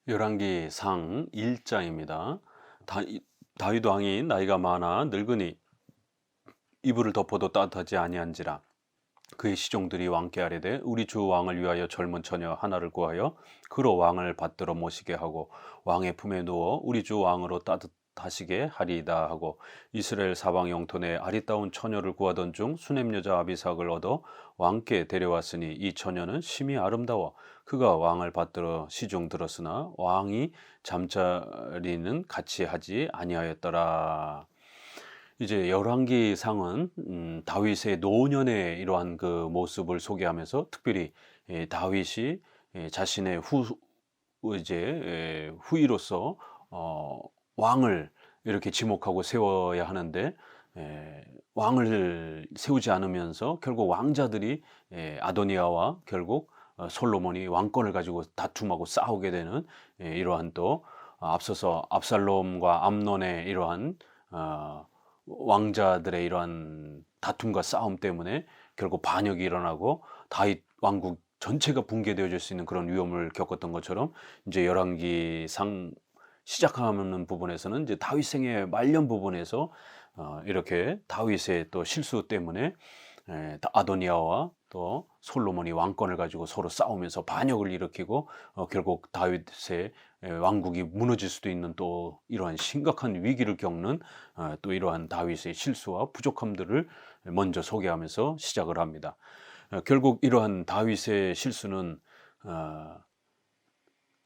열왕기상 1장입니다. 다윗 왕이 나이가 많아 늙으니 이불을 덮어도 따뜻하지 아니한지라. 그의 시종들이 왕께 아뢰되 우리 주 왕을 위하여 젊은 처녀 하나를 구하여 그로 왕을 받들어 모시게 하고 왕의 품에 누워 우리 주 왕으로 따뜻하시게 하리이다 하고 이스라엘 사방 영토에 아리따운 처녀를 구하던 중 수냄 여자 아비삭을 얻어 왕께 데려왔으니 이 처녀는 심히 아름다워 그가 왕을 받들어 시종 들었으나 왕이 잠자리는 같이 하지 아니하였더라. 이제 열왕기상은 다윗의 노년의 이러한 그 모습을 소개하면서 특별히 다윗이 자신의 후위로서 왕을 이렇게 지목하고 세워야 하는데 왕을 세우지 않으면서 결국 왕자들이 아도니아와 결국 솔로몬이 왕권을 가지고 다툼하고 싸우게 되는 이러한 또 앞서서 압살롬과 암논의 이러한 왕자들의 이러한 다툼과 싸움 때문에 결국 반역이 일어나고 다윗 왕국 전체가 붕괴되어질 수 있는 그런 위험을 겪었던 것처럼 이제 열왕기상 시작하는 부분에서는 이제 다윗 생의 말년 부분에서 이렇게 다윗의 또 실수 때문에 아도니아와 또 솔로몬이 왕권을 가지고 서로 싸우면서 반역을 일으키고 결국 다윗의 왕국이 무너질 수도 있는 또 이러한 심각한 위기를 겪는 또 이러한 다윗의 실수와 부족함들을 먼저 소개하면서 시작을 합니다. 결국 이러한 다윗의 실수는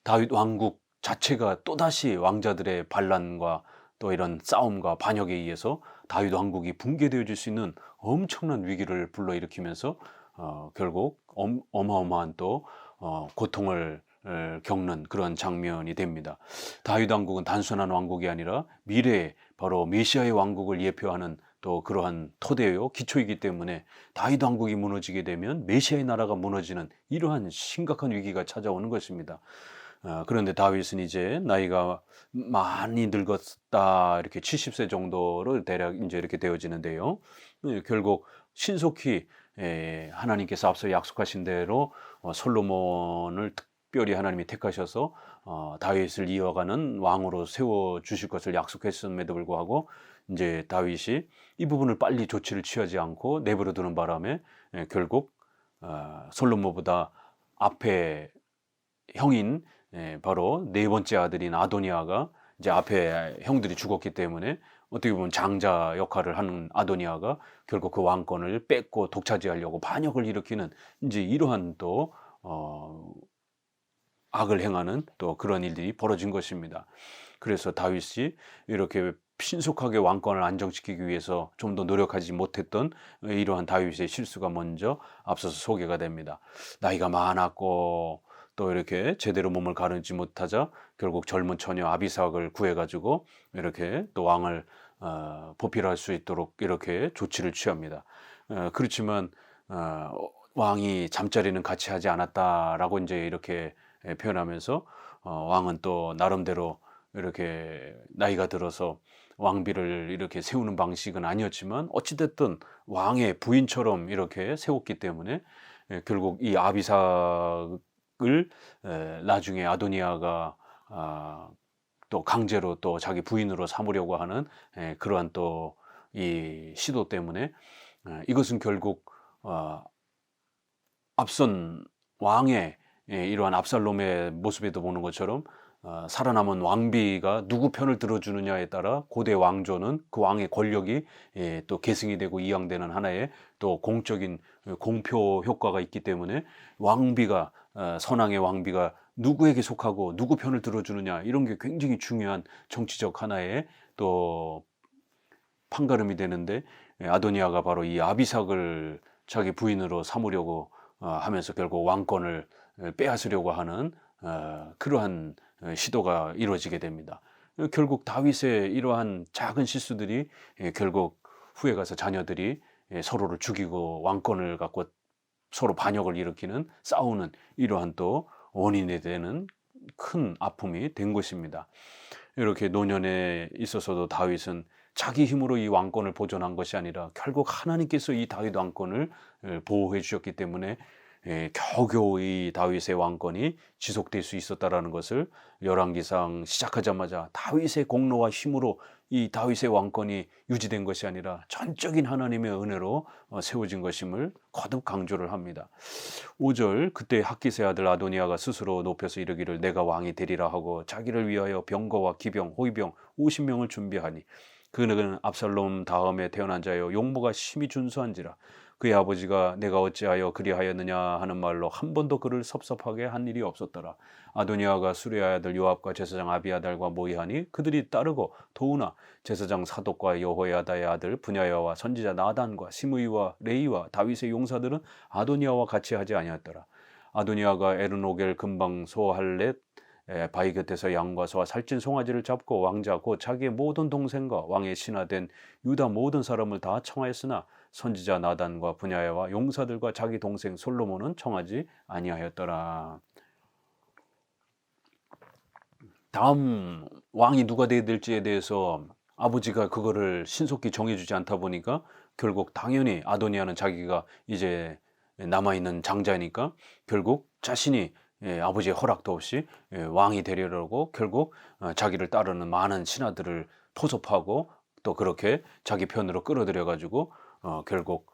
다윗 왕국 자체가 또다시 왕자들의 반란과 또 이런 싸움과 반역에 의해서 다윗 왕국이 붕괴되어질 수 있는 엄청난 위기를 불러일으키면서 결국 어마어마한 또 고통을 겪는 그런 장면이 됩니다. 다윗 왕국은 단순한 왕국이 아니라 미래에 바로 메시아의 왕국을 예표하는 또 그러한 토대요 기초이기 때문에 다윗 왕국이 무너지게 되면 메시아의 나라가 무너지는 이러한 심각한 위기가 찾아오는 것입니다. 그런데 다윗은 이제 나이가 많이 늙었다 이렇게 70세 정도로 대략 이제 이렇게 되어지는데요. 결국 신속히 하나님께서 앞서 약속하신 대로 솔로몬을 특별히 하나님이 택하셔서 다윗을 이어가는 왕으로 세워 주실 것을 약속했음에도 불구하고 이제 다윗이 이 부분을 빨리 조치를 취하지 않고 내버려 두는 바람에 결국 솔로몬보다 앞에 형인 바로 네 번째 아들인 아도니아가 이제 앞에 형들이 죽었기 때문에 어떻게 보면 장자 역할을 하는 아도니아가 결국 그 왕권을 뺏고 독차지하려고 반역을 일으키는 이제 이러한 또 악을 행하는 또 그런 일들이 벌어진 것입니다. 그래서 다윗이 이렇게 신속하게 왕권을 안정시키기 위해서 좀 더 노력하지 못했던 이러한 다윗의 실수가 먼저 앞서서 소개가 됩니다. 나이가 많았고 또 이렇게 제대로 몸을 가르지 못하자 결국 젊은 처녀 아비삭을 구해가지고 이렇게 또 왕을 보필할 수 있도록 이렇게 조치를 취합니다. 그렇지만 왕이 잠자리는 같이 하지 않았다라고 이제 이렇게 표현하면서 왕은 또 나름대로 이렇게 나이가 들어서 왕비를 이렇게 세우는 방식은 아니었지만 어찌됐든 왕의 부인처럼 이렇게 세웠기 때문에 결국 이 아비삭을 나중에 아도니아가 또 강제로 또 자기 부인으로 삼으려고 하는 그러한 또 이 시도 때문에 이것은 결국 앞선 왕의 이러한 압살롬의 모습에도 보는 것처럼 살아남은 왕비가 누구 편을 들어주느냐에 따라 고대 왕조는 그 왕의 권력이 또 계승이 되고 이양되는 하나의 또 공적인 공표 효과가 있기 때문에 왕비가 선왕의 왕비가 누구에게 속하고 누구 편을 들어주느냐 이런 게 굉장히 중요한 정치적 하나의 또 판가름이 되는데 아도니아가 바로 이 아비삭을 자기 부인으로 삼으려고 하면서 결국 왕권을 빼앗으려고 하는 그러한 시도가 이루어지게 됩니다. 결국 다윗의 이러한 작은 실수들이 결국 후에 가서 자녀들이 서로를 죽이고 왕권을 갖고 서로 반역을 일으키는 싸우는 이러한 또 원인이 되는 큰 아픔이 된 것입니다. 이렇게 노년에 있어서도 다윗은 자기 힘으로 이 왕권을 보존한 것이 아니라 결국 하나님께서 이 다윗 왕권을 보호해 주셨기 때문에 겨우겨우 이 다윗의 왕권이 지속될 수 있었다라는 것을 열왕기상 시작하자마자 다윗의 공로와 힘으로 이 다윗의 왕권이 유지된 것이 아니라 전적인 하나님의 은혜로 세워진 것임을 거듭 강조를 합니다. 5절 그때 학기세 아들 아도니아가 스스로 높여서 이르기를 내가 왕이 되리라 하고 자기를 위하여 병거와 기병 호위병 50명을 준비하니 그는 압살롬 다음에 태어난 자여 용모가 심히 준수한지라 그의 아버지가 내가 어찌하여 그리하였느냐 하는 말로 한 번도 그를 섭섭하게 한 일이 없었더라. 아도니아가 수레아의 아들 요압과 제사장 아비아달과 모이하니 그들이 따르고 도우나 제사장 사독과 여호야다의 아들 분야야와 선지자 나단과 시므이와 레이와 다윗의 용사들은 아도니아와 같이 하지 아니하였더라. 아도니아가 에르노겔 근방 소할렛 바위 곁에서 양과 소와 살찐 송아지를 잡고 왕자 곧 자기의 모든 동생과 왕의 신하된 유다 모든 사람을 다 청하였으나 선지자 나단과 분야야와 용사들과 자기 동생 솔로몬은 청하지 아니하였더라. 다음 왕이 누가 되어야 될지에 대해서 아버지가 그거를 신속히 정해주지 않다 보니까 결국 당연히 아도니아는 자기가 이제 남아있는 장자니까 결국 자신이 아버지의 허락도 없이 왕이 되려고 결국 자기를 따르는 많은 신하들을 포섭하고 또 그렇게 자기 편으로 끌어들여 가지고 결국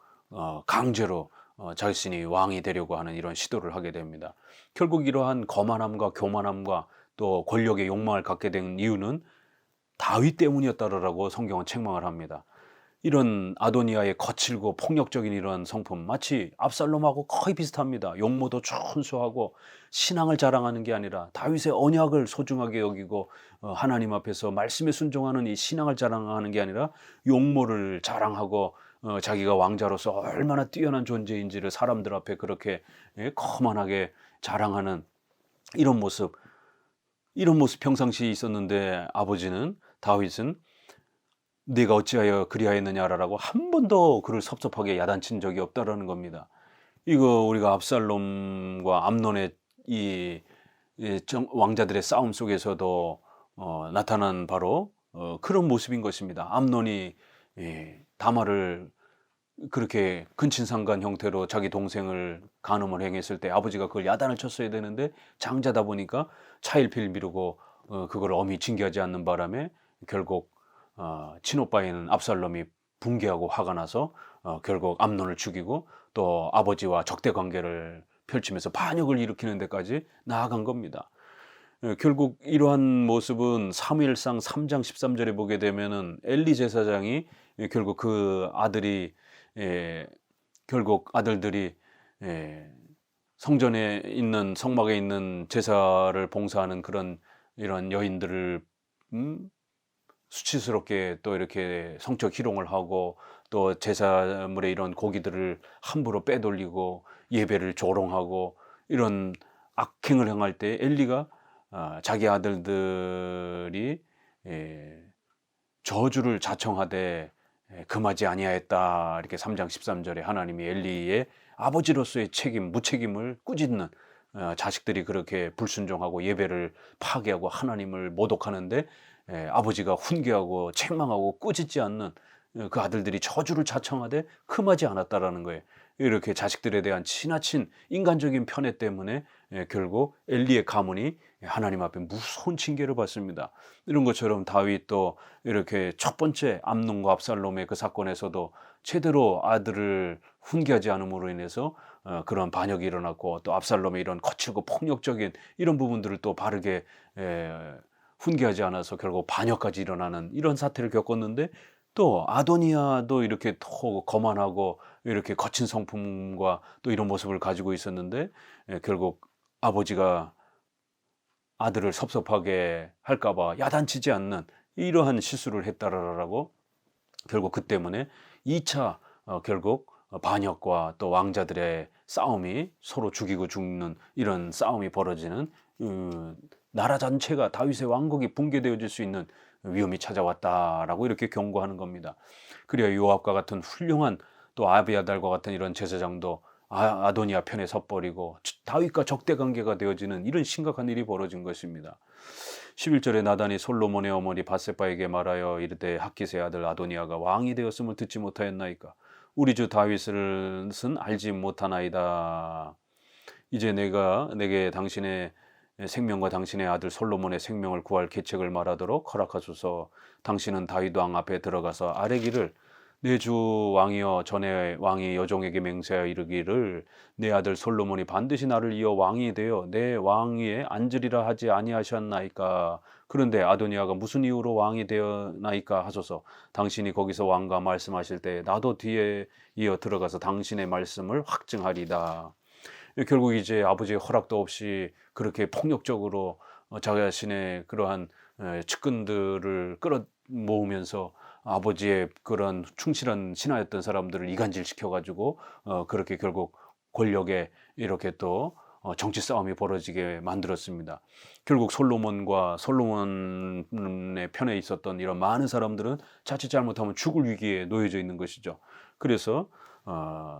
강제로 자신이 왕이 되려고 하는 이런 시도를 하게 됩니다. 결국 이러한 거만함과 교만함과 또 권력의 욕망을 갖게 된 이유는 다윗 때문이었다라고 성경은 책망을 합니다. 이런 아도니아의 거칠고 폭력적인 이런 성품 마치 압살롬하고 거의 비슷합니다. 용모도 준수하고 신앙을 자랑하는 게 아니라 다윗의 언약을 소중하게 여기고 하나님 앞에서 말씀에 순종하는 이 신앙을 자랑하는 게 아니라 용모를 자랑하고 자기가 왕자로서 얼마나 뛰어난 존재인지를 사람들 앞에 그렇게 거만하게 자랑하는 이런 모습 평상시에 있었는데 아버지는 다윗은 네가 어찌하여 그리하였느냐라고 한 번도 그를 섭섭하게 야단친 적이 없다라는 겁니다. 이거 우리가 압살롬과 암논의 왕자들의 싸움 속에서도 나타난 바로 그런 모습인 것입니다. 암논이 다말을 그렇게 근친상간 형태로 자기 동생을 간음을 행했을 때 아버지가 그걸 야단을 쳤어야 되는데 장자다 보니까 차일피일 미루고 그걸 엄히 징계하지 않는 바람에 결국 친오빠인 압살롬이 붕괴하고 화가 나서 결국 암논을 죽이고 또 아버지와 적대 관계를 펼치면서 반역을 일으키는 데까지 나아간 겁니다. 결국 이러한 모습은 사무엘상 3장 13절에 보게 되면은 엘리 제사장이 결국 그 아들이 결국 아들들이 성전에 있는 성막에 있는 제사를 봉사하는 그런 이런 여인들을 수치스럽게 또 이렇게 성적 희롱을 하고 또 제사물의 이런 고기들을 함부로 빼돌리고 예배를 조롱하고 이런 악행을 행할 때 엘리가 자기 아들들이 저주를 자청하되 금하지 아니하였다 이렇게 3장 13절에 하나님이 엘리의 아버지로서의 책임 무책임을 꾸짖는 자식들이 그렇게 불순종하고 예배를 파괴하고 하나님을 모독하는데 아버지가 훈계하고 책망하고 꾸짖지 않는 그 아들들이 저주를 자청하되 금하지 않았다라는 거예요. 이렇게 자식들에 대한 지나친 인간적인 편애 때문에 결국 엘리의 가문이 하나님 앞에 무서운 징계를 받습니다. 이런 것처럼 다윗도 이렇게 첫 번째 암논과 압살롬의 그 사건에서도 제대로 아들을 훈계하지 않음으로 인해서 그런 반역이 일어났고 또 압살롬의 이런 거칠고 폭력적인 이런 부분들을 또 바르게 훈계하지 않아서 결국 반역까지 일어나는 이런 사태를 겪었는데 또 아도니아도 이렇게 더 거만하고 이렇게 거친 성품과 또 이런 모습을 가지고 있었는데 결국 아버지가 아들을 섭섭하게 할까봐 야단치지 않는 이러한 실수를 했다라고 결국 그 때문에 2차 결국 반역과 또 왕자들의 싸움이 서로 죽이고 죽는 이런 싸움이 벌어지는 나라 전체가 다윗의 왕국이 붕괴되어질 수 있는 위험이 찾아왔다라고 이렇게 경고하는 겁니다. 그래야 요압과 같은 훌륭한 또 아비아달과 같은 이런 제사장도 아도니아 편에 섰버리고 다윗과 적대 관계가 되어지는 이런 심각한 일이 벌어진 것입니다. 11절에 나단이 솔로몬의 어머니 밧세바에게 말하여 이르되 학기세 아들 아도니아가 왕이 되었음을 듣지 못하였나이까 우리 주 다윗은 알지 못하나이다. 이제 내가 내게 당신의 생명과 당신의 아들 솔로몬의 생명을 구할 계책을 말하도록 허락하소서. 당신은 다윗 왕 앞에 들어가서 아뢰기를 내 주 왕이여 전에 왕이 여종에게 맹세하여 이르기를 내 아들 솔로몬이 반드시 나를 이어 왕이 되어 내 왕위에 앉으리라 하지 아니하셨나이까. 그런데 아도니아가 무슨 이유로 왕이 되었나이까 하소서. 당신이 거기서 왕과 말씀하실 때 나도 뒤에 이어 들어가서 당신의 말씀을 확증하리다. 결국 이제 아버지의 허락도 없이 그렇게 폭력적으로 자신의 그러한 측근들을 끌어 모으면서 아버지의 그런 충실한 신하였던 사람들을 이간질시켜 가지고 그렇게 결국 권력에 이렇게 또 정치 싸움이 벌어지게 만들었습니다. 결국 솔로몬과 솔로몬의 편에 있었던 이런 많은 사람들은 자칫 잘못하면 죽을 위기에 놓여져 있는 것이죠. 그래서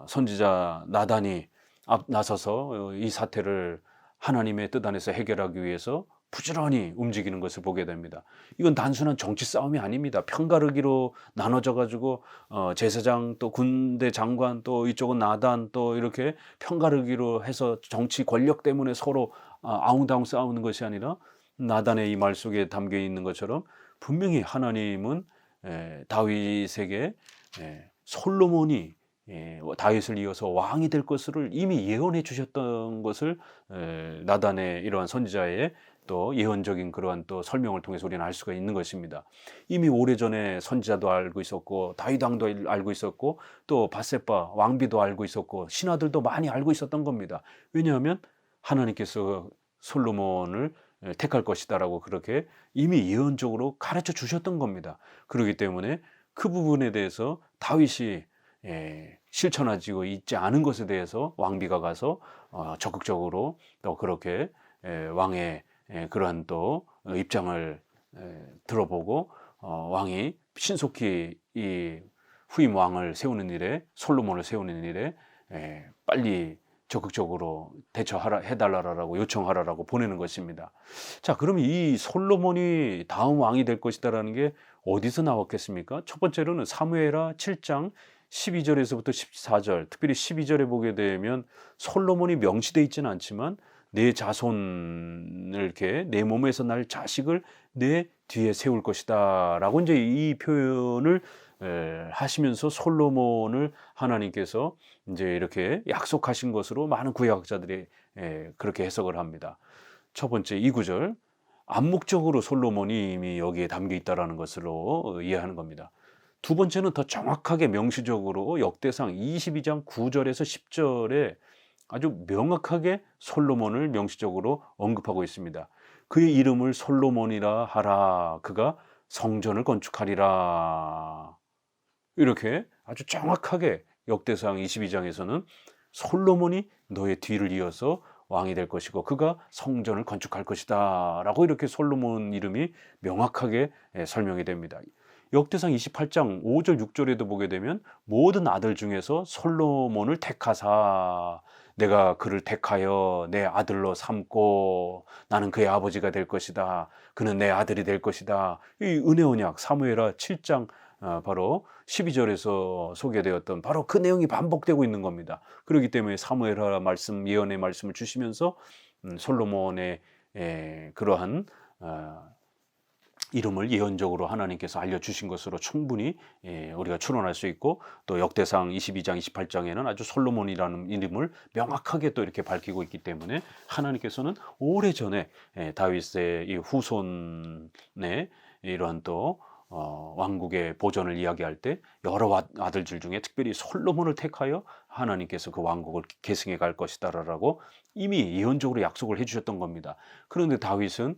선지자 나단이 나서서 이 사태를 하나님의 뜻 안에서 해결하기 위해서 부지런히 움직이는 것을 보게 됩니다. 이건 단순한 정치 싸움이 아닙니다. 편가르기로 나눠져 가지고 제사장 또 군대 장관 또 이쪽은 나단 또 이렇게 편가르기로 해서 정치 권력 때문에 서로 아웅다웅 싸우는 것이 아니라 나단의 이 말 속에 담겨 있는 것처럼 분명히 하나님은 다윗에게 솔로몬이 다윗을 이어서 왕이 될 것을 이미 예언해 주셨던 것을 나단의 이러한 선지자의 또 예언적인 그러한 또 설명을 통해서 우리는 알 수가 있는 것입니다. 이미 오래전에 선지자도 알고 있었고 다윗 왕도 알고 있었고 또 밧세바 왕비도 알고 있었고 신하들도 많이 알고 있었던 겁니다. 왜냐하면 하나님께서 솔로몬을 택할 것이다라고 그렇게 이미 예언적으로 가르쳐 주셨던 겁니다. 그렇기 때문에 그 부분에 대해서 다윗이 실천하지고 있지 않은 것에 대해서 왕비가 가서 적극적으로 또 그렇게 왕의 그러한 또 입장을 들어보고 왕이 신속히 이 후임 왕을 세우는 일에 솔로몬을 세우는 일에 빨리 적극적으로 해달라고 요청하라라고 보내는 것입니다. 자, 그럼 이 솔로몬이 다음 왕이 될 것이다라는 게 어디서 나왔겠습니까? 첫 번째로는 사무엘하 7장 12절에서부터 14절, 특별히 12절에 보게 되면 솔로몬이 명시되어 있지는 않지만 내 자손을 이렇게 내 몸에서 날 자식을 내 뒤에 세울 것이다 라고 이제 이 표현을 하시면서 솔로몬을 하나님께서 이제 이렇게 약속하신 것으로 많은 구약자들이 그렇게 해석을 합니다. 첫 번째 이 구절, 암묵적으로 솔로몬이 이미 여기에 담겨 있다라는 것으로 이해하는 겁니다. 두 번째는 더 정확하게 명시적으로 역대상 22장 9절에서 10절에 아주 명확하게 솔로몬을 명시적으로 언급하고 있습니다. 그의 이름을 솔로몬이라 하라. 그가 성전을 건축하리라. 이렇게 아주 정확하게 역대상 22장에서는 솔로몬이 너의 뒤를 이어서 왕이 될 것이고 그가 성전을 건축할 것이다 라고 이렇게 솔로몬 이름이 명확하게 설명이 됩니다. 역대상 28장 5절 6절에도 보게 되면 모든 아들 중에서 솔로몬을 택하사 내가 그를 택하여 내 아들로 삼고 나는 그의 아버지가 될 것이다. 그는 내 아들이 될 것이다. 이 은혜 언약 사무엘하 7장 바로 12절에서 소개되었던 바로 그 내용이 반복되고 있는 겁니다. 그렇기 때문에 사무엘하 말씀 예언의 말씀을 주시면서 솔로몬의 그러한 이름을 예언적으로 하나님께서 알려주신 것으로 충분히 우리가 추론할 수 있고 또 역대상 22장 28장에는 아주 솔로몬이라는 이름을 명확하게 또 이렇게 밝히고 있기 때문에 하나님께서는 오래전에 다윗의 이 후손의 이러한 또 왕국의 보존을 이야기할 때 여러 아들들 중에 특별히 솔로몬을 택하여 하나님께서 그 왕국을 계승해 갈 것이다라고 이미 예언적으로 약속을 해주셨던 겁니다. 그런데 다윗은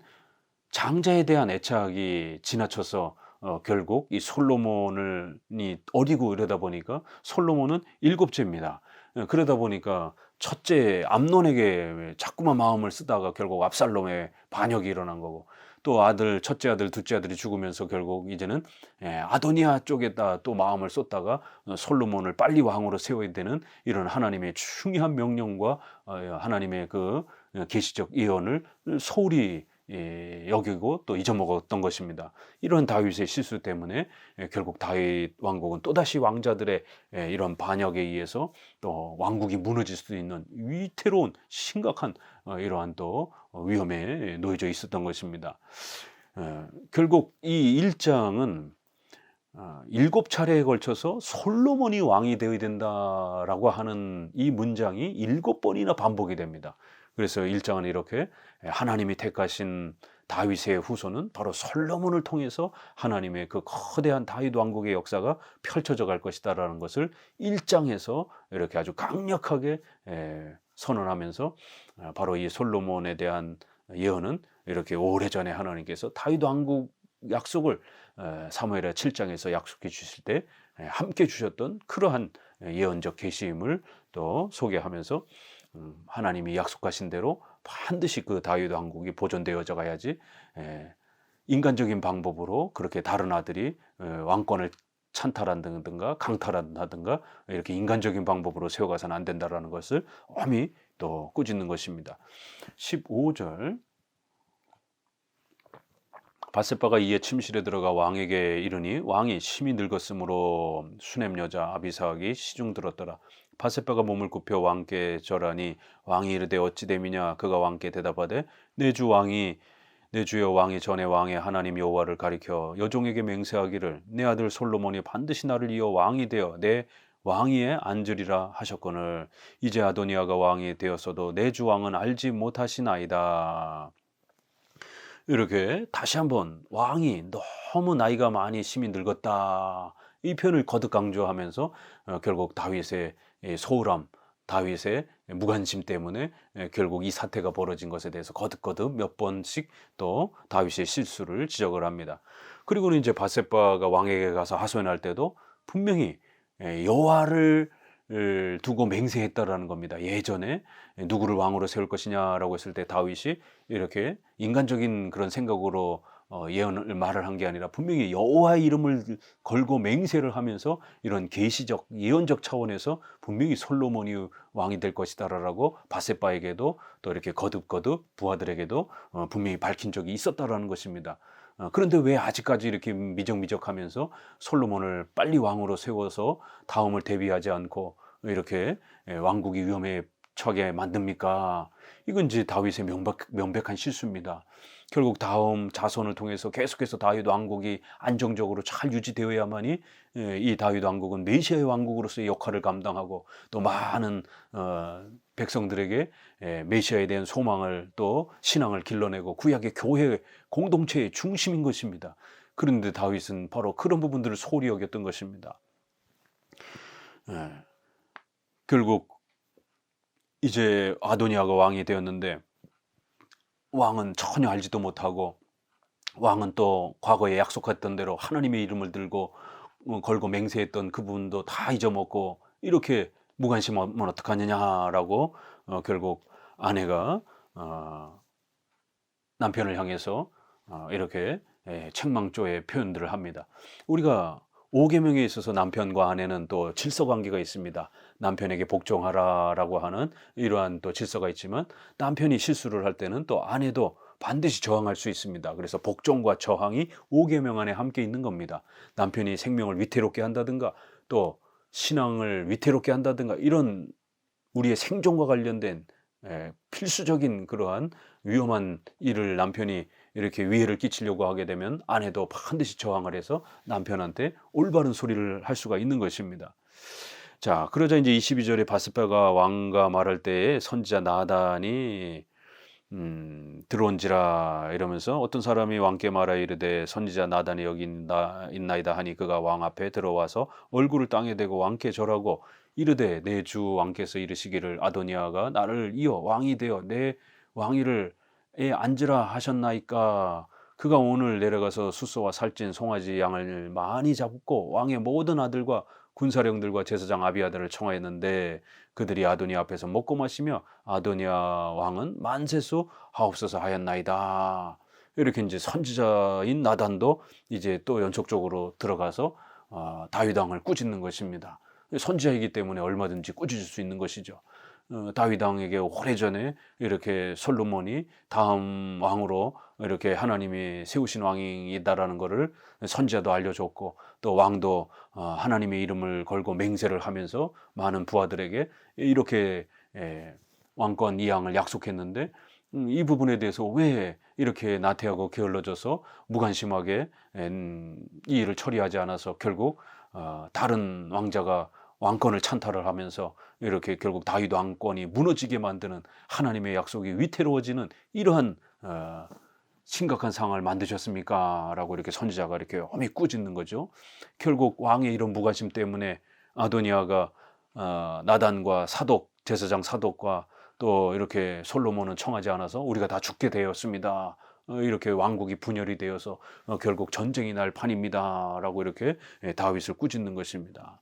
장자에 대한 애착이 지나쳐서 결국 이 솔로몬이 어리고 이러다 보니까 솔로몬은 7째입니다. 그러다 보니까 첫째 암논에게 자꾸만 마음을 쓰다가 결국 압살롬의 반역이 일어난 거고 또 첫째 아들, 둘째 아들이 죽으면서 결국 이제는 아도니아 쪽에다 또 마음을 쏟다가 솔로몬을 빨리 왕으로 세워야 되는 이런 하나님의 중요한 명령과 하나님의 그 계시적 예언을 소홀히 여기고 또 잊어먹었던 것입니다. 이런 다윗의 실수 때문에 결국 다윗 왕국은 또다시 왕자들의 이런 반역에 의해서 또 왕국이 무너질 수 있는 위태로운 심각한 이러한 또 위험에 놓여져 있었던 것입니다. 결국 이 1장은 7차례에 걸쳐서 솔로몬이 왕이 되어야 된다라고 하는 이 문장이 7번이나 반복이 됩니다. 그래서 1장은 이렇게 하나님이 택하신 다윗의 후손은 바로 솔로몬을 통해서 하나님의 그 거대한 다윗 왕국의 역사가 펼쳐져 갈 것이다라는 것을 1장에서 이렇게 아주 강력하게 선언하면서 바로 이 솔로몬에 대한 예언은 이렇게 오래전에 하나님께서 다윗 왕국 약속을 사무엘하 7장에서 약속해 주실 때 함께 주셨던 그러한 예언적 계시임을 또 소개하면서 하나님이 약속하신 대로 반드시 그 다윗 왕국이 보존되어져 가야지 인간적인 방법으로 그렇게 다른 아들이 왕권을 찬탈한다든가 강탈한다든가 이렇게 인간적인 방법으로 세워가서는 안 된다라는 것을 엄히 또 꾸짖는 것입니다. 15절 밧세바가 이에 침실에 들어가 왕에게 이르니 왕이 심히 늙었으므로 수넴 여자 아비삭이 시중 들었더라. 밧세바가 몸을 굽혀 왕께 절하니 왕이 이르되 어찌 됨이냐. 그가 왕께 대답하되 내 주여 왕이 전에 왕의 하나님 여호와를 가리켜 여종에게 맹세하기를 내 아들 솔로몬이 반드시 나를 이어 왕이 되어 내 왕위에 앉으리라 하셨거늘 이제 아도니아가 왕이 되었어도 내 주 왕은 알지 못하시나이다. 이렇게 다시 한번 왕이 너무 나이가 많이 심히 늙었다 이 표현을 거듭 강조하면서 결국 다윗의 소홀함, 다윗의 무관심 때문에 결국 이 사태가 벌어진 것에 대해서 거듭 몇 번씩 또 다윗의 실수를 지적을 합니다. 그리고는 이제 밧세바가 왕에게 가서 하소연할 때도 분명히 여호와를 두고 맹세했다라는 겁니다. 예전에 누구를 왕으로 세울 것이냐라고 했을 때 다윗이 이렇게 인간적인 그런 생각으로 예언을 말을 한 게 아니라 분명히 여호와의 이름을 걸고 맹세를 하면서 이런 계시적 예언적 차원에서 분명히 솔로몬이 왕이 될 것이다라고 밧세바에게도 또 이렇게 거듭 부하들에게도 분명히 밝힌 적이 있었다라는 것입니다. 그런데 왜 아직까지 이렇게 미적미적하면서 솔로몬을 빨리 왕으로 세워서 다음을 대비하지 않고 이렇게 왕국이 위험에 처하게 만듭니까? 이건 이제 다윗의 명백한 실수입니다. 결국 다음 자손을 통해서 계속해서 다윗 왕국이 안정적으로 잘 유지되어야만이 이 다윗 왕국은 메시아의 왕국으로서의 역할을 감당하고 또 많은 백성들에게 메시아에 대한 소망을 또 신앙을 길러내고 구약의 교회 공동체의 중심인 것입니다. 그런데 다윗은 바로 그런 부분들을 소홀히 여겼던 것입니다. 결국 이제 아도니아가 왕이 되었는데 왕은 전혀 알지도 못하고 왕은 또 과거에 약속했던 대로 하나님의 이름을 들고 걸고 맹세했던 그분도 다 잊어먹고 이렇게 무관심하면 어떡하느냐라고 결국 아내가 남편을 향해서 이렇게 책망조의 표현들을 합니다. 우리가 5계명에 있어서 남편과 아내는 또 질서관계가 있습니다. 남편에게 복종하라라고 하는 이러한 또 질서가 있지만 남편이 실수를 할 때는 또 아내도 반드시 저항할 수 있습니다. 그래서 복종과 저항이 5계명 안에 함께 있는 겁니다. 남편이 생명을 위태롭게 한다든가 또 신앙을 위태롭게 한다든가 이런 우리의 생존과 관련된 필수적인 그러한 위험한 일을 남편이 이렇게 위해를 끼치려고 하게 되면 아내도 반드시 저항을 해서 남편한테 올바른 소리를 할 수가 있는 것입니다. 자, 그러자 이제 22절에 밧세바가 왕과 말할 때에 선지자 나단이 들어온지라 이러면서 어떤 사람이 왕께 말하여 이르되 선지자 나단이 여기 있나이다 하니 그가 왕 앞에 들어와서 얼굴을 땅에 대고 왕께 절하고 이르되 내 주 왕께서 이르시기를 아도니아가 나를 이어 왕이 되어 내 왕위를 앉으라 하셨나이까. 그가 오늘 내려가서 숫소와 살찐 송아지 양을 많이 잡고 왕의 모든 아들과 군사령들과 제사장 아비아들을 청하였는데 그들이 아도니아 앞에서 먹고 마시며 아도니아 왕은 만세수 하옵소서 하였나이다. 이렇게 이제 선지자인 나단도 이제 또 연속적으로 들어가서 다윗 왕을 꾸짖는 것입니다. 선지자이기 때문에 얼마든지 꾸짖을 수 있는 것이죠. 다윗 왕에게 오래전에 이렇게 솔로몬이 다음 왕으로 이렇게 하나님이 세우신 왕이다라는 것을 선지자도 알려줬고, 또 왕도 하나님의 이름을 걸고 맹세를 하면서 많은 부하들에게 이렇게 왕권 이양을 약속했는데, 이 부분에 대해서 왜 이렇게 나태하고 게을러져서 무관심하게 이 일을 처리하지 않아서 결국 다른 왕자가 왕권을 찬탈을 하면서 이렇게 결국 다윗 왕권이 무너지게 만드는, 하나님의 약속이 위태로워지는 이러한 심각한 상황을 만드셨습니까? 라고 이렇게 선지자가 이렇게 엄히 꾸짖는 거죠. 결국 왕의 이런 무관심 때문에 아도니아가 나단과 사독, 제사장 사독과 또 이렇게 솔로몬은 청하지 않아서 우리가 다 죽게 되었습니다. 이렇게 왕국이 분열이 되어서 결국 전쟁이 날 판입니다. 라고 이렇게 다윗을 꾸짖는 것입니다.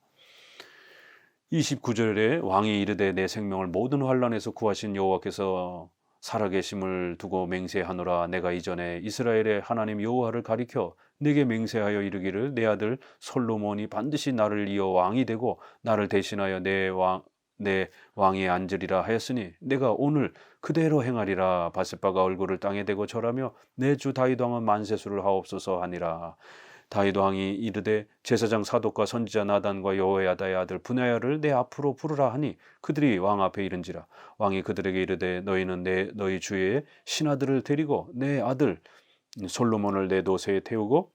29절에 왕이 이르되 내 생명을 모든 환난에서 구하신 여호와께서 살아계심을 두고 맹세하노라. 내가 이전에 이스라엘의 하나님 여호와를 가리켜 내게 맹세하여 이르기를 내 아들 솔로몬이 반드시 나를 이어 왕이 되고 나를 대신하여 내 왕위에 앉으리라 하였으니 내가 오늘 그대로 행하리라. 바세바가 얼굴을 땅에 대고 절하며 내 주 다윗 왕은 만세수를 하옵소서 하니라. 다윗 왕이 이르되 제사장 사독과 선지자 나단과 여호야다의 아들 브나야를 내 앞으로 부르라 하니 그들이 왕 앞에 이른지라. 왕이 그들에게 이르되 너희는 너희 주의 신하들을 데리고 내 아들 솔로몬을 내 노새에 태우고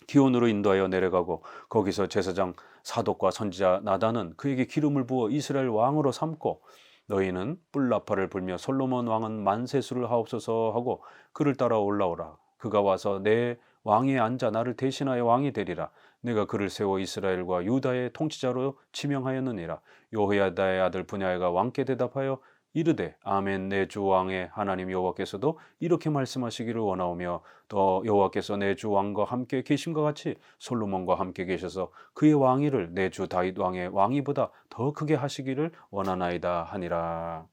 기온으로 인도하여 내려가고 거기서 제사장 사독과 선지자 나단은 그에게 기름을 부어 이스라엘 왕으로 삼고 너희는 뿔나파를 불며 솔로몬 왕은 만세수를 하옵소서 하고 그를 따라 올라오라. 그가 와서 내 왕위에 앉아 나를 대신하여 왕이 되리라. 내가 그를 세워 이스라엘과 유다의 통치자로 지명하였느니라. 여호야다의 아들 브냐야가 왕께 대답하여 이르되 아멘. 내 주 왕의 하나님 여호와께서도 이렇게 말씀하시기를 원하오며 또 여호와께서 내 주 왕과 함께 계심과 같이 솔로몬과 함께 계셔서 그의 왕위를 내 주 다윗 왕의 왕위보다 더 크게 하시기를 원하나이다 하니라.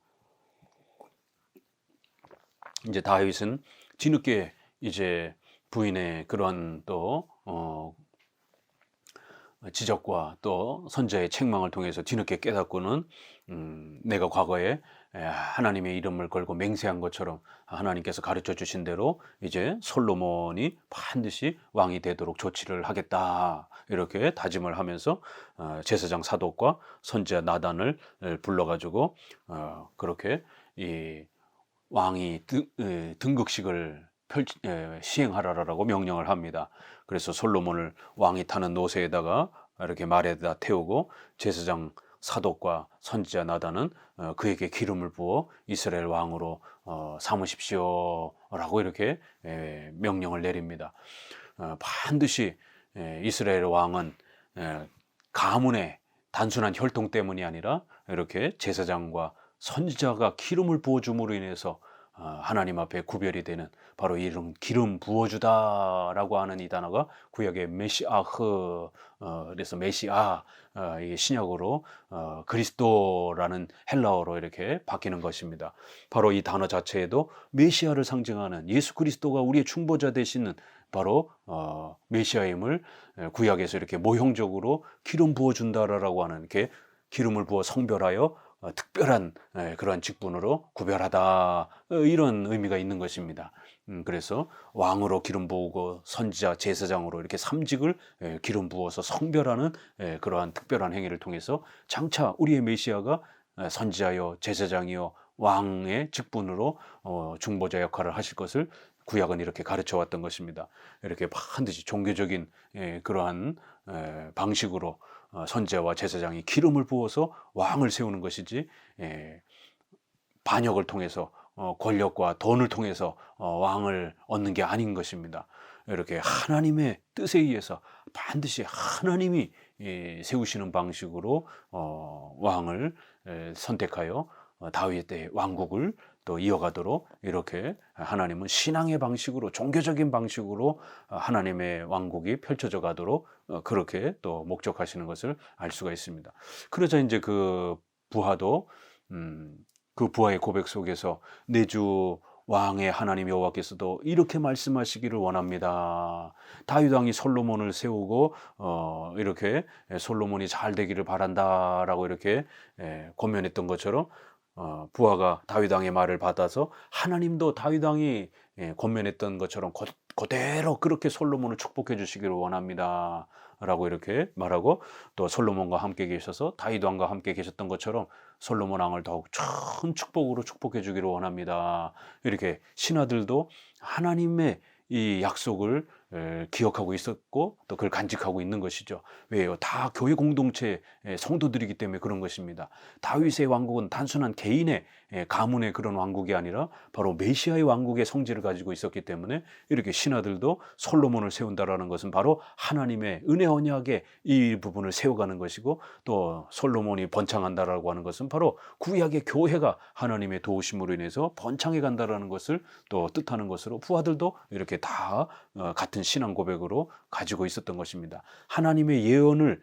이제 다윗은 뒤늦게 이제 부인의 그런 또 지적과 또 선지자의 책망을 통해서 뒤늦게 깨닫고는 내가 과거에 하나님의 이름을 걸고 맹세한 것처럼 하나님께서 가르쳐 주신 대로 이제 솔로몬이 반드시 왕이 되도록 조치를 하겠다, 이렇게 다짐을 하면서 제사장 사독과 선지자 나단을 불러가지고 그렇게 이 왕이 등극식을 시행하라라고 명령을 합니다. 그래서 솔로몬을 왕이 타는 노새에다가 이렇게 말에다 태우고 제사장 사독과 선지자 나단은 그에게 기름을 부어 이스라엘 왕으로 삼으십시오라고 이렇게 명령을 내립니다. 반드시 이스라엘 왕은 가문의 단순한 혈통 때문이 아니라 이렇게 제사장과 선지자가 기름을 부어줌으로 인해서 하나님 앞에 구별이 되는 바로 이런 기름 부어주다라고 하는 이 단어가 구약의 메시아흐, 그래서 메시아, 이게 신약으로 그리스도라는 헬라어로 이렇게 바뀌는 것입니다. 바로 이 단어 자체에도 메시아를 상징하는 예수 그리스도가 우리의 중보자 되시는 바로 메시아임을 구약에서 이렇게 모형적으로 기름 부어준다라고 하는, 이렇게 기름을 부어 성별하여 특별한 그러한 직분으로 구별하다, 이런 의미가 있는 것입니다. 그래서 왕으로 기름 부으고 선지자, 제사장으로 이렇게 삼직을 기름 부어서 성별하는 그러한 특별한 행위를 통해서 장차 우리의 메시아가 선지자여 제사장이여 왕의 직분으로 중보자 역할을 하실 것을 구약은 이렇게 가르쳐 왔던 것입니다. 이렇게 반드시 종교적인 그러한 방식으로 선지자와 제사장이 기름을 부어서 왕을 세우는 것이지, 반역을 통해서 권력과 돈을 통해서 왕을 얻는 게 아닌 것입니다. 이렇게 하나님의 뜻에 의해서 반드시 하나님이 세우시는 방식으로 왕을 선택하여 다윗의 왕국을 또 이어가도록 이렇게 하나님은 신앙의 방식으로, 종교적인 방식으로 하나님의 왕국이 펼쳐져 가도록 그렇게 또 목적하시는 것을 알 수가 있습니다. 그러자 이제 그 부하도 그 부하의 고백 속에서 내 주 왕의 하나님 여호와께서도 이렇게 말씀하시기를 원합니다. 다윗 왕이 솔로몬을 세우고 이렇게 솔로몬이 잘 되기를 바란다라고 이렇게 권면했던 것처럼 부하가 다윗 왕의 말을 받아서 하나님도 다윗 왕이 권면했던 것처럼 그대로 그렇게 솔로몬을 축복해 주시기를 원합니다. 라고 이렇게 말하고, 또 솔로몬과 함께 계셔서 다윗 왕과 함께 계셨던 것처럼 솔로몬 왕을 더욱 큰 축복으로 축복해 주기를 원합니다. 이렇게 신하들도 하나님의 이 약속을 기억하고 있었고 또 그걸 간직하고 있는 것이죠. 왜요? 다 교회 공동체 성도들이기 때문에 그런 것입니다. 다윗의 왕국은 단순한 개인의 가문의 그런 왕국이 아니라 바로 메시아의 왕국의 성질을 가지고 있었기 때문에 이렇게 신하들도 솔로몬을 세운다라는 것은 바로 하나님의 은혜 언약의 이 부분을 세워가는 것이고, 또 솔로몬이 번창한다라고 하는 것은 바로 구약의 교회가 하나님의 도우심으로 인해서 번창해 간다라는 것을 또 뜻하는 것으로 부하들도 이렇게 다 같은 신앙 고백으로 가지고 있었던 것입니다. 하나님의 예언을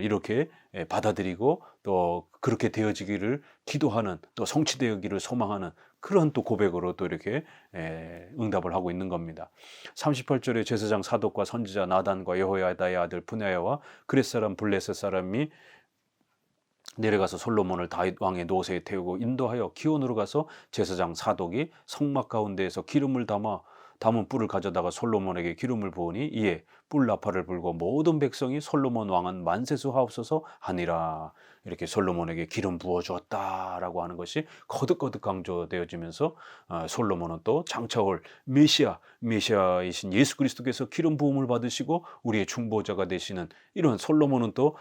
이렇게 받아들이고 또 그렇게 되어지기를 기도하는, 또 성취되기를 소망하는 그런 또 고백으로 또 이렇게 응답을 하고 있는 겁니다. 38절에 제사장 사독과 선지자 나단과 여호야다의 아들 브나야와 그렛 사람 블레셋 사람이 내려가서 솔로몬을 다윗 왕의 노새에 태우고 인도하여 기온으로 가서 제사장 사독이 성막 가운데에서 기름을 담은 뿔을 가져다가 솔로몬에게 기름을 부으니 이에 뿔 나팔을 불고 모든 백성이 솔로몬 왕은 만세수하옵소서 하니라. 이렇게 솔로몬에게 기름 부어 주었다라고 하는 것이 거듭거듭 강조되어지면서 솔로몬은 또 장차 올 메시아이신 예수 그리스도께서 기름 부음을 받으시고 우리의 중보자가 되시는 이런 솔로몬은 또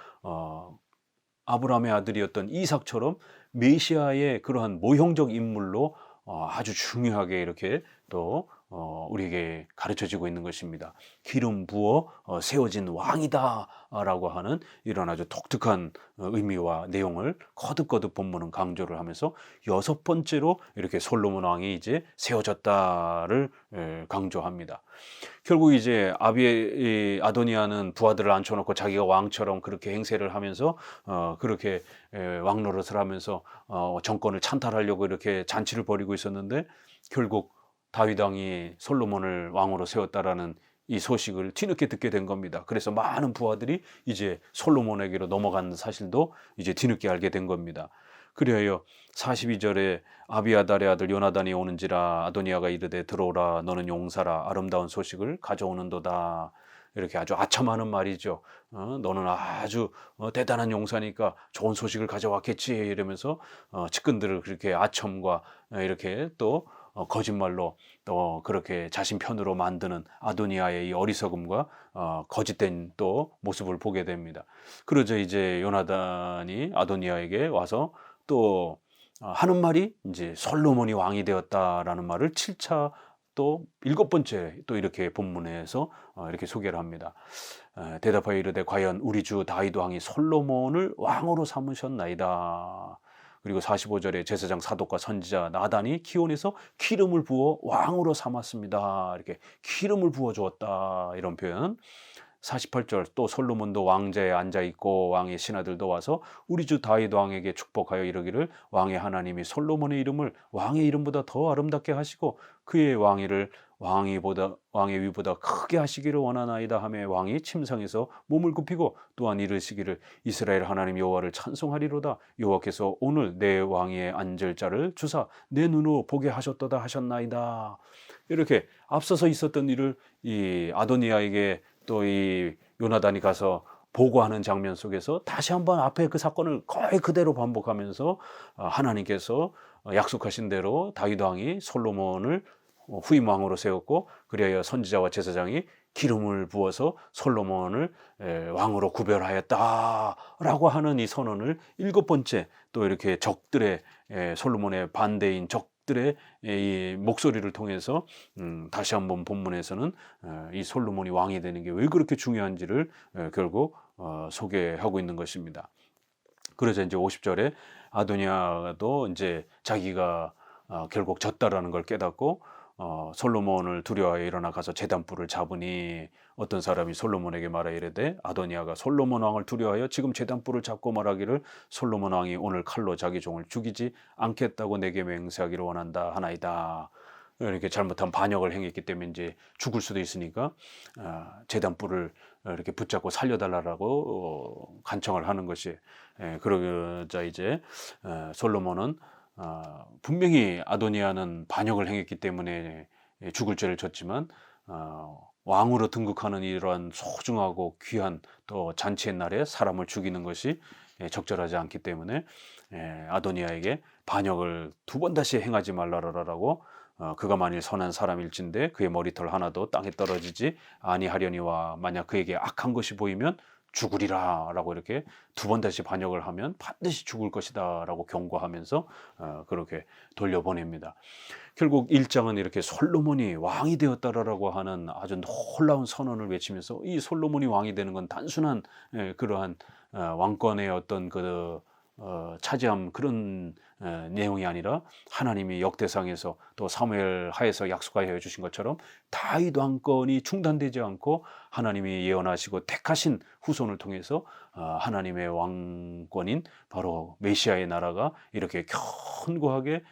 아브라함의 아들이었던 이삭처럼 메시아의 그러한 모형적 인물로 아주 중요하게 이렇게 또 우리에게 가르쳐지고 있는 것입니다. 기름 부어 세워진 왕이다라고 하는 이런 아주 독특한 의미와 내용을 거듭거듭 본문은 강조를 하면서 6번째로 이렇게 솔로몬 왕이 이제 세워졌다를 강조합니다. 결국 이제 아도니아는 부하들을 앉혀놓고 자기가 왕처럼 그렇게 행세를 하면서 그렇게 왕노릇을 하면서 정권을 찬탈하려고 이렇게 잔치를 벌이고 있었는데, 결국 다윗 왕이 솔로몬을 왕으로 세웠다라는 이 소식을 뒤늦게 듣게 된 겁니다. 그래서 많은 부하들이 이제 솔로몬에게로 넘어간 사실도 이제 뒤늦게 알게 된 겁니다. 그리하여 42절에 아비아달의 아들 요나단이 오는지라 아도니아가 이르되 들어오라, 너는 용사라, 아름다운 소식을 가져오는도다. 이렇게 아주 아첨하는 말이죠. 너는 아주 대단한 용사니까 좋은 소식을 가져왔겠지 이러면서 측근들을 그렇게 아첨과 이렇게 또 거짓말로 또 그렇게 자신 편으로 만드는 아도니아의 이 어리석음과 거짓된 또 모습을 보게 됩니다. 그러자 이제 요나단이 아도니아에게 와서 또 하는 말이 이제 솔로몬이 왕이 되었다라는 말을 7차 또 7번째 또 이렇게 본문에서 이렇게 소개를 합니다. 대답하여 이르되 과연 우리 주 다윗 왕이 솔로몬을 왕으로 삼으셨나이다. 그리고 45절에 제사장 사독과 선지자 나단이 기온에서 기름을 부어 왕으로 삼았습니다. 이렇게 기름을 부어 주었다 이런 표현. 48절 또 솔로몬도 왕자에 앉아 있고 왕의 신하들도 와서 우리 주 다윗 왕에게 축복하여 이르기를 왕의 하나님이 솔로몬의 이름을 왕의 이름보다 더 아름답게 하시고 그의 왕위를 왕의 위보다 크게 하시기를 원하나이다 하며 왕이 침상에서 몸을 굽히고 또한 이르시기를 이스라엘 하나님 여호와를 찬송하리로다. 여호와께서 오늘 내 왕위에 앉을 자를 주사 내 눈으로 보게 하셨도다 하셨나이다. 이렇게 앞서서 있었던 일을 이 아도니아에게 또 이 요나단이 가서 보고하는 장면 속에서 다시 한번 앞에 그 사건을 거의 그대로 반복하면서 하나님께서 약속하신 대로 다윗 왕이 솔로몬을 후임 왕으로 세웠고, 그리하여 선지자와 제사장이 기름을 부어서 솔로몬을 왕으로 구별하였다라고 하는 이 선언을 7번째 또 이렇게 적들의 솔로몬의 반대인 적들의 이 목소리를 통해서 다시 한번 본문에서는 이 솔로몬이 왕이 되는 게 왜 그렇게 중요한지를 결국 소개하고 있는 것입니다. 그래서 이제 50절에 아도니아도 이제 자기가 결국 졌다라는 걸 깨닫고 솔로몬을 두려워하여 일어나 가서 제단불을 잡으니 어떤 사람이 솔로몬에게 말하여 이르되 아도니아가 솔로몬 왕을 두려워하여 지금 제단불을 잡고 말하기를 솔로몬 왕이 오늘 칼로 자기 종을 죽이지 않겠다고 내게 맹세하기를 원한다 하나이다. 이렇게 잘못한 반역을 행했기 때문에 이제 죽을 수도 있으니까 제단불을 이렇게 붙잡고 살려달라고 간청을 하는 것이, 그러자 이제 솔로몬은 분명히 아도니아는 반역을 행했기 때문에 죽을 죄를 졌지만 왕으로 등극하는 이러한 소중하고 귀한 또 잔치의 날에 사람을 죽이는 것이 적절하지 않기 때문에 아도니아에게 반역을 두 번 다시 행하지 말라라고 그가 만일 선한 사람일진데 그의 머리털 하나도 땅에 떨어지지 아니하려니와 만약 그에게 악한 것이 보이면 죽으리라 라고 이렇게 두 번 다시 반역을 하면 반드시 죽을 것이다 라고 경고하면서 그렇게 돌려보냅니다. 결국 1장은 이렇게 솔로몬이 왕이 되었다라고 하는 아주 놀라운 선언을 외치면서 이 솔로몬이 왕이 되는 건 단순한 그러한 왕권의 어떤 차지함 그런 내용이 아니라 하나님이 역대상에서 또 사무엘 하에서 약속하여 주신 것처럼 다윗 왕권이 중단되지 않고 하나님이 예언하시고 택하신 후손을 통해서 하나님의 왕권인 바로 메시아의 나라가 이렇게 견고하게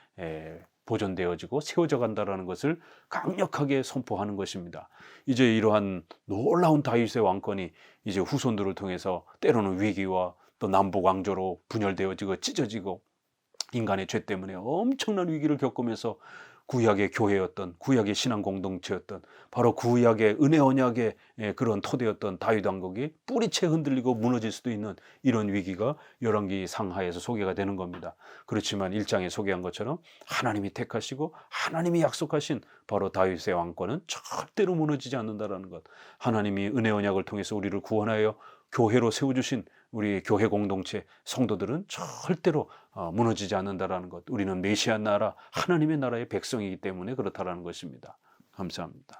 보존되어지고 세워져 간다라는 것을 강력하게 선포하는 것입니다. 이제 이러한 놀라운 다윗의 왕권이 이제 후손들을 통해서 때로는 위기와 또 남북 왕조로 분열되어지고 찢어지고 인간의 죄 때문에 엄청난 위기를 겪으면서 구약의 교회였던 구약의 신앙 공동체였던 바로 구약의 은혜 언약의 그런 토대였던 다윗 왕국이 뿌리채 흔들리고 무너질 수도 있는 이런 위기가 열왕기 상하에서 소개가 되는 겁니다. 그렇지만 1장에 소개한 것처럼 하나님이 택하시고 하나님이 약속하신 바로 다윗의 왕권은 절대로 무너지지 않는다라는 것, 하나님이 은혜 언약을 통해서 우리를 구원하여 교회로 세워주신 우리 교회 공동체 성도들은 절대로 무너지지 않는다라는 것, 우리는 메시아 나라 하나님의 나라의 백성이기 때문에 그렇다라는 것입니다. 감사합니다.